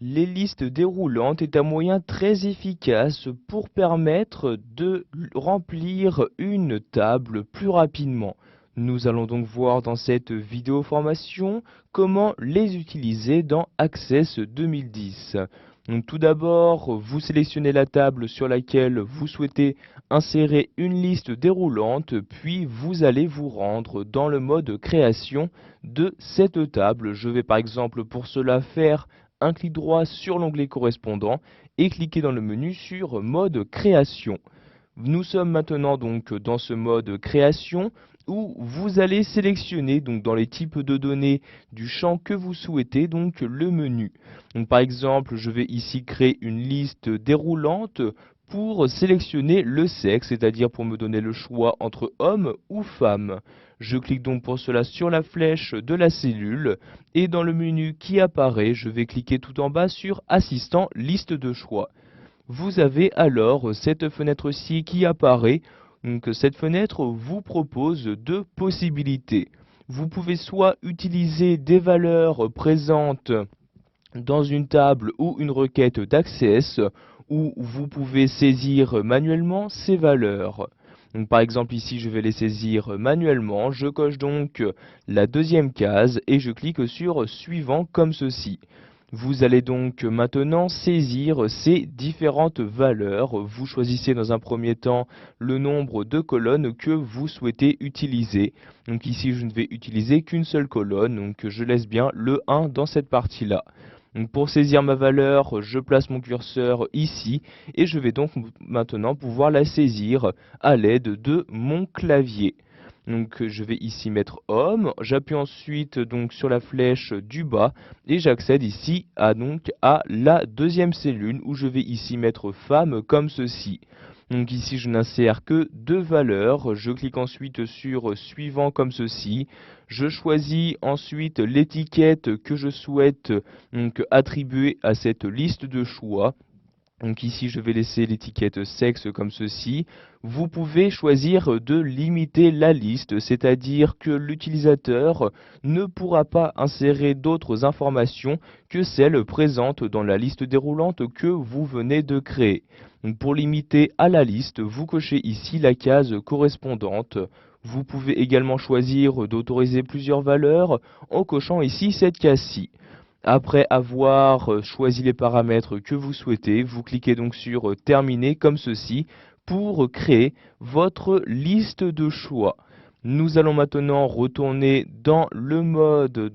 Les listes déroulantes est un moyen très efficace pour permettre de remplir une table plus rapidement. Nous allons donc voir dans cette vidéo formation comment les utiliser dans Access 2010. Donc, tout d'abord, vous sélectionnez la table sur laquelle vous souhaitez insérer une liste déroulante, puis vous allez vous rendre dans le mode création de cette table. Je vais par exemple pour cela faire un clic droit sur l'onglet correspondant et cliquer dans le menu sur mode création. Nous sommes maintenant donc dans ce mode création où vous allez sélectionner donc dans les types de données du champ que vous souhaitez donc le menu. Donc par exemple, je vais ici créer une liste déroulante pour sélectionner le sexe, c'est-à-dire pour me donner le choix entre homme ou femme. Je clique donc pour cela sur la flèche de la cellule et dans le menu qui apparaît, je vais cliquer tout en bas sur Assistant liste de choix. Vous avez alors cette fenêtre-ci qui apparaît. Donc, cette fenêtre vous propose deux possibilités. Vous pouvez soit utiliser des valeurs présentes dans une table ou une requête d'Access, ou vous pouvez saisir manuellement ces valeurs. Donc, par exemple ici je vais les saisir manuellement, je coche donc la deuxième case et je clique sur suivant comme ceci. Vous allez donc maintenant saisir ces différentes valeurs. Vous choisissez dans un premier temps le nombre de colonnes que vous souhaitez utiliser. Donc ici je ne vais utiliser qu'une seule colonne, donc je laisse bien le 1 dans cette partie-là. Donc pour saisir ma valeur, je place mon curseur ici et je vais donc maintenant pouvoir la saisir à l'aide de mon clavier. Donc je vais ici mettre homme, j'appuie ensuite donc sur la flèche du bas et j'accède ici à la deuxième cellule où je vais ici mettre femme comme ceci. Donc ici je n'insère que deux valeurs, je clique ensuite sur suivant comme ceci, je choisis ensuite l'étiquette que je souhaite donc attribuer à cette liste de choix. Donc ici, je vais laisser l'étiquette sexe comme ceci. Vous pouvez choisir de limiter la liste, c'est-à-dire que l'utilisateur ne pourra pas insérer d'autres informations que celles présentes dans la liste déroulante que vous venez de créer. Donc pour limiter à la liste, vous cochez ici la case correspondante. Vous pouvez également choisir d'autoriser plusieurs valeurs en cochant ici cette case-ci. Après avoir choisi les paramètres que vous souhaitez, vous cliquez donc sur Terminer comme ceci pour créer votre liste de choix. Nous allons maintenant retourner dans le mode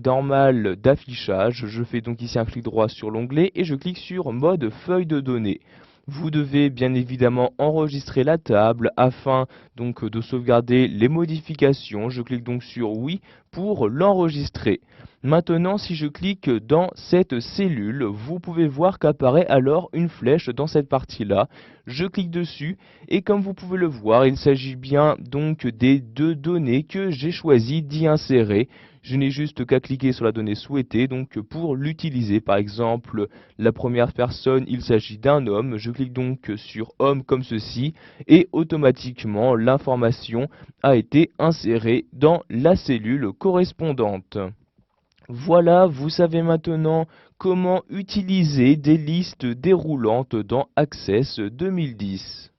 normal d'affichage. Je fais donc ici un clic droit sur l'onglet et je clique sur Mode feuille de données. Vous devez bien évidemment enregistrer la table afin donc de sauvegarder les modifications. Je clique donc sur Oui pour l'enregistrer. Maintenant, si je clique dans cette cellule, vous pouvez voir qu'apparaît alors une flèche dans cette partie-là. Je clique dessus et comme vous pouvez le voir, il s'agit bien donc des deux données que j'ai choisi d'y insérer. Je n'ai juste qu'à cliquer sur la donnée souhaitée donc pour l'utiliser. Par exemple, la première personne, il s'agit d'un homme. Je clique donc sur homme comme ceci et automatiquement l'information a été insérée dans la cellule correspondante. Voilà, vous savez maintenant comment utiliser des listes déroulantes dans Access 2010.